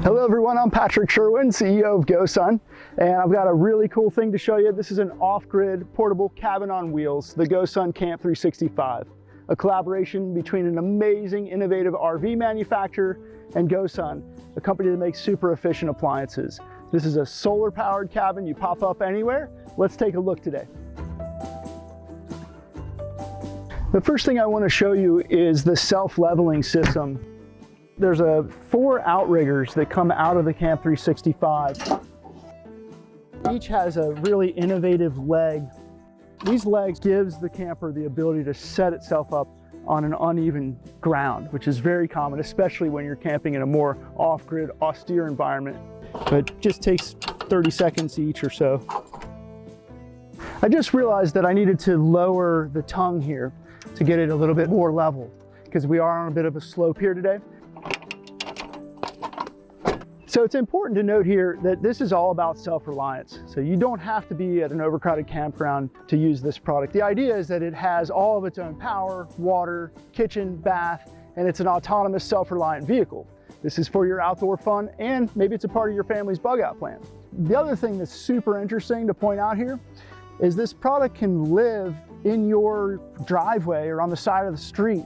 Hello everyone, I'm Patrick Sherwin, CEO of GoSun, and I've got a really cool thing to show you. This is an off-grid portable cabin on wheels, the GoSun Camp 365, a collaboration between an amazing, innovative RV manufacturer and GoSun, a company that makes super efficient appliances. This is a solar-powered cabin. You pop up anywhere. Let's take a look today. The first thing I want to show you is the self-leveling system. There's 4 outriggers that come out of the Camp 365. Each has a really innovative leg. These legs gives the camper the ability to set itself up on an uneven ground, which is very common, especially when you're camping in a more off-grid, austere environment. But it just takes 30 seconds each or so. I just realized that I needed to lower the tongue here to get it a little bit more level, because we are on a bit of a slope here today. So it's important to note here that this is all about self-reliance. So you don't have to be at an overcrowded campground to use this product. The idea is that it has all of its own power, water, kitchen, bath, and it's an autonomous self-reliant vehicle. This is for your outdoor fun, and maybe it's a part of your family's bug out plan. The other thing that's super interesting to point out here is this product can live in your driveway or on the side of the street,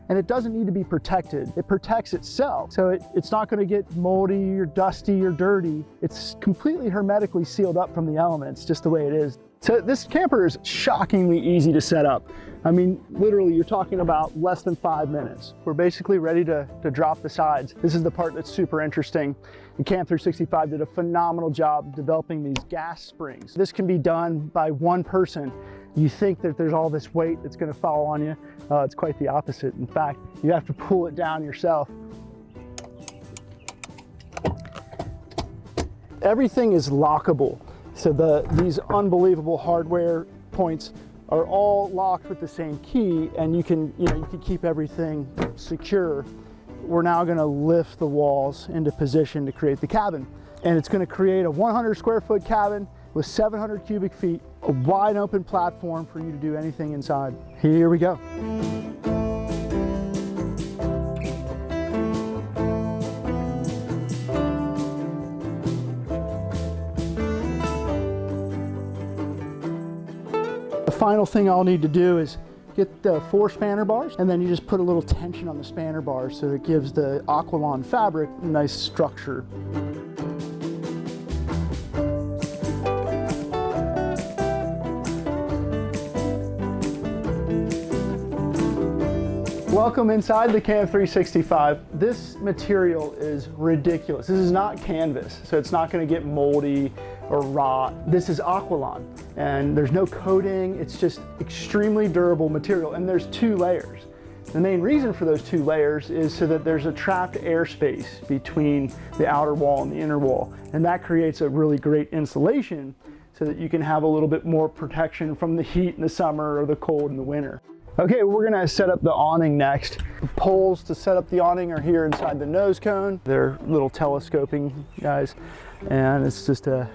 and it doesn't need to be protected. It protects itself. So it's not gonna get moldy or dusty or dirty. It's completely hermetically sealed up from the elements, just the way it is. So this camper is shockingly easy to set up. I mean, literally you're talking about less than 5 minutes. We're basically ready to drop the sides. This is the part that's super interesting. And Camp 365 did a phenomenal job developing these gas springs. This can be done by one person. You think that there's all this weight that's gonna fall on you. It's quite the opposite. In fact, you have to pull it down yourself. Everything is lockable. So these unbelievable hardware points are all locked with the same key, and you can keep everything secure. We're now gonna lift the walls into position to create the cabin. And it's gonna create a 100 square foot cabin with 700 cubic feet, a wide open platform for you to do anything inside. Here we go. The final thing I'll need to do is get the 4 spanner bars, and then you just put a little tension on the spanner bars so it gives the Aqualon fabric a nice structure. Welcome inside the Camp 365. This material is ridiculous. This is not canvas, so it's not going to get moldy or rot. This is Aqualon, and there's no coating. It's just extremely durable material, and there's 2 layers. The main reason for those 2 layers is so that there's a trapped airspace between the outer wall and the inner wall, and that creates a really great insulation so that you can have a little bit more protection from the heat in the summer or the cold in the winter. Okay, we're gonna set up the awning next. The poles to set up the awning are here inside the nose cone. They're little telescoping guys, and it's just a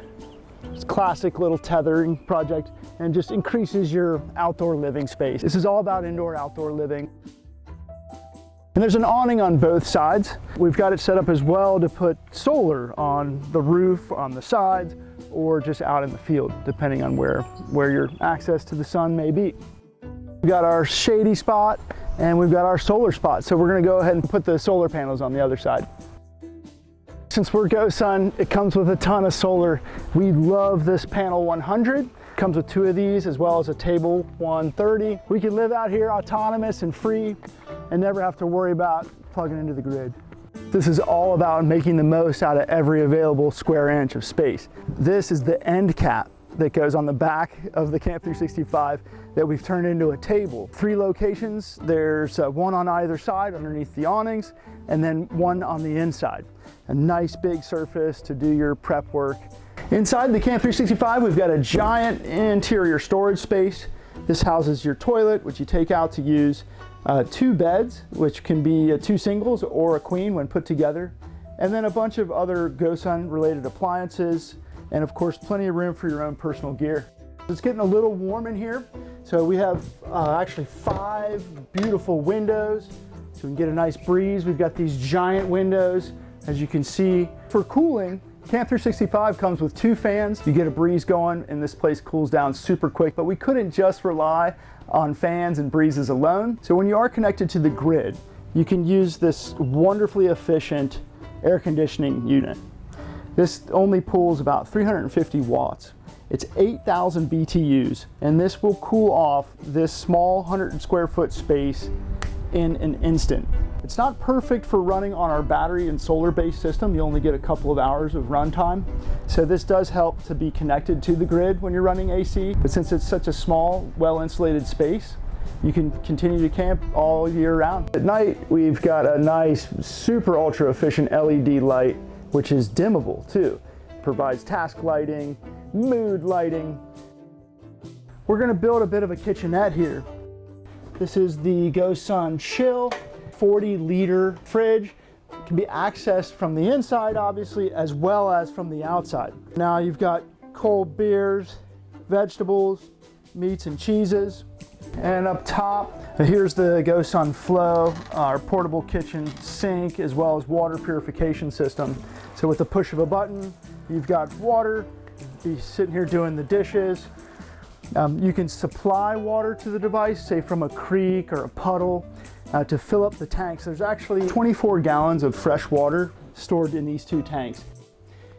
classic little tethering project, and just increases your outdoor living space. This is all about indoor-outdoor living. And there's an awning on both sides. We've got it set up as well to put solar on the roof, on the sides, or just out in the field, depending on where your access to the sun may be. We've got our shady spot, and we've got our solar spot. So we're gonna go ahead and put the solar panels on the other side. Since we're GoSun, it comes with a ton of solar. We love this panel 100. Comes with 2 of these, as well as a table 130. We can live out here autonomous and free and never have to worry about plugging into the grid. This is all about making the most out of every available square inch of space. This is the end cap that goes on the back of the Camp 365 that we've turned into a table. 3 locations. There's 1 on either side underneath the awnings, and then 1 on the inside. A nice big surface to do your prep work. Inside the Camp 365, we've got a giant interior storage space. This houses your toilet, which you take out to use, 2 beds, which can be 2 singles or a queen when put together, and then a bunch of other GoSun related appliances, and of course plenty of room for your own personal gear. It's getting a little warm in here, so we have actually 5 beautiful windows so we can get a nice breeze. We've got these giant windows As you can see, for cooling, Camp 365 comes with 2 fans. You get a breeze going and this place cools down super quick, but we couldn't just rely on fans and breezes alone. So when you are connected to the grid, you can use this wonderfully efficient air conditioning unit. This only pulls about 350 watts. It's 8,000 BTUs, and this will cool off this small 100 square foot space in an instant. It's not perfect for running on our battery and solar-based system. You only get a couple of hours of runtime. So this does help to be connected to the grid when you're running AC. But since it's such a small, well-insulated space, you can continue to camp all year round. At night, we've got a nice, super ultra efficient LED light, which is dimmable too. It provides task lighting, mood lighting. We're gonna build a bit of a kitchenette here. This is the GoSun Chill 40-liter fridge. It can be accessed from the inside, obviously, as well as from the outside. Now you've got cold beers, vegetables, meats and cheeses. And up top, here's the GoSun Flow, our portable kitchen sink, as well as water purification system. So with the push of a button, you've got water, you'll be sitting here doing the dishes. You can supply water to the device, say from a creek or a puddle, to fill up the tanks. There's actually 24 gallons of fresh water stored in these 2 tanks.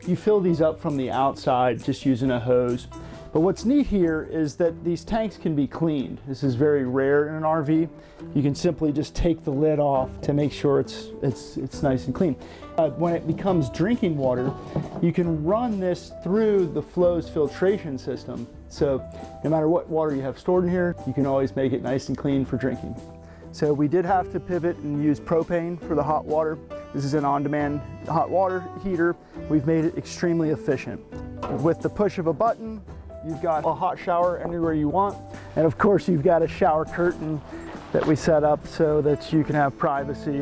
You fill these up from the outside just using a hose. But what's neat here is that these tanks can be cleaned. This is very rare in an RV. You can simply just take the lid off to make sure it's nice and clean. When it becomes drinking water, you can run this through the Flow's filtration system. So no matter what water you have stored in here, you can always make it nice and clean for drinking. So we did have to pivot and use propane for the hot water. This is an on-demand hot water heater. We've made it extremely efficient. With the push of a button, you've got a hot shower anywhere you want. And of course, you've got a shower curtain that we set up so that you can have privacy.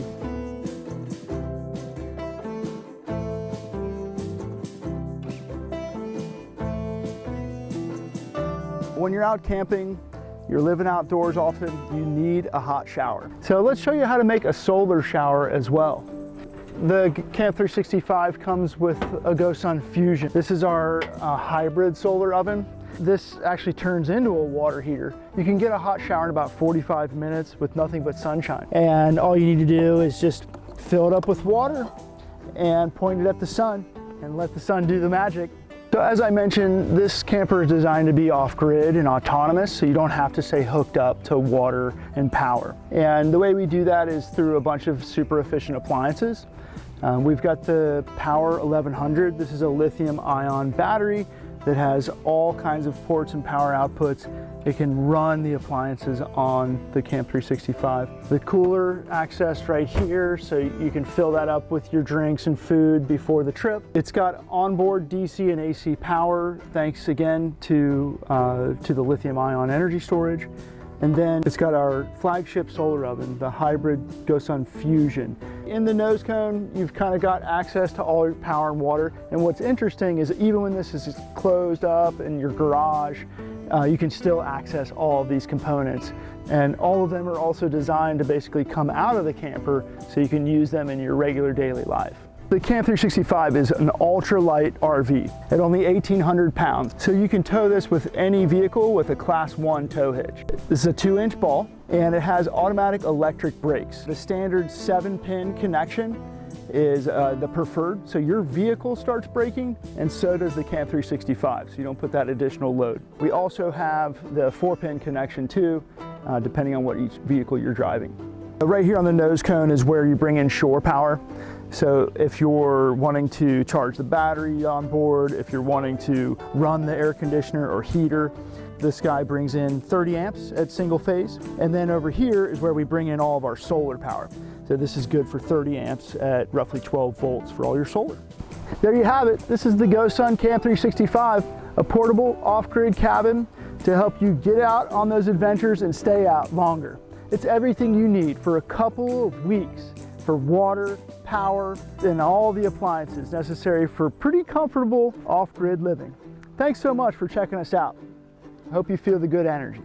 When you're out camping, you're living outdoors often, you need a hot shower. So let's show you how to make a solar shower as well. The Camp 365 comes with a GoSun Fusion. This is our hybrid solar oven. This actually turns into a water heater. You can get a hot shower in about 45 minutes with nothing but sunshine. And all you need to do is just fill it up with water and point it at the sun and let the sun do the magic. So as I mentioned, this camper is designed to be off-grid and autonomous, so you don't have to stay hooked up to water and power. And the way we do that is through a bunch of super efficient appliances. We've got the Power 1100. This is a lithium-ion battery that has all kinds of ports and power outputs. It can run the appliances on the Camp 365. The cooler accessed right here, so you can fill that up with your drinks and food before the trip. It's got onboard DC and AC power, thanks again to the lithium-ion energy storage. And then it's got our flagship solar oven, the hybrid GoSun Fusion. In the nose cone, you've kind of got access to all your power and water. And what's interesting is even when this is closed up in your garage, you can still access all of these components. And all of them are also designed to basically come out of the camper so you can use them in your regular daily life. The Camp 365 is an ultralight RV at only 1,800 pounds. So you can tow this with any vehicle with a Class 1 tow hitch. This is a 2-inch ball and it has automatic electric brakes. The standard 7-pin connection is the preferred. So your vehicle starts braking and so does the Camp 365. So you don't put that additional load. We also have the 4-pin connection too, depending on what each vehicle you're driving. Right here on the nose cone is where you bring in shore power. So if you're wanting to charge the battery on board, if you're wanting to run the air conditioner or heater, this guy brings in 30 amps at single phase. And then over here is where we bring in all of our solar power. So this is good for 30 amps at roughly 12 volts for all your solar. There you have it. This is the GoSun Camp 365, a portable off-grid cabin to help you get out on those adventures and stay out longer. It's everything you need for a couple of weeks for water, power, and all the appliances necessary for pretty comfortable off-grid living. Thanks so much for checking us out. I hope you feel the good energy.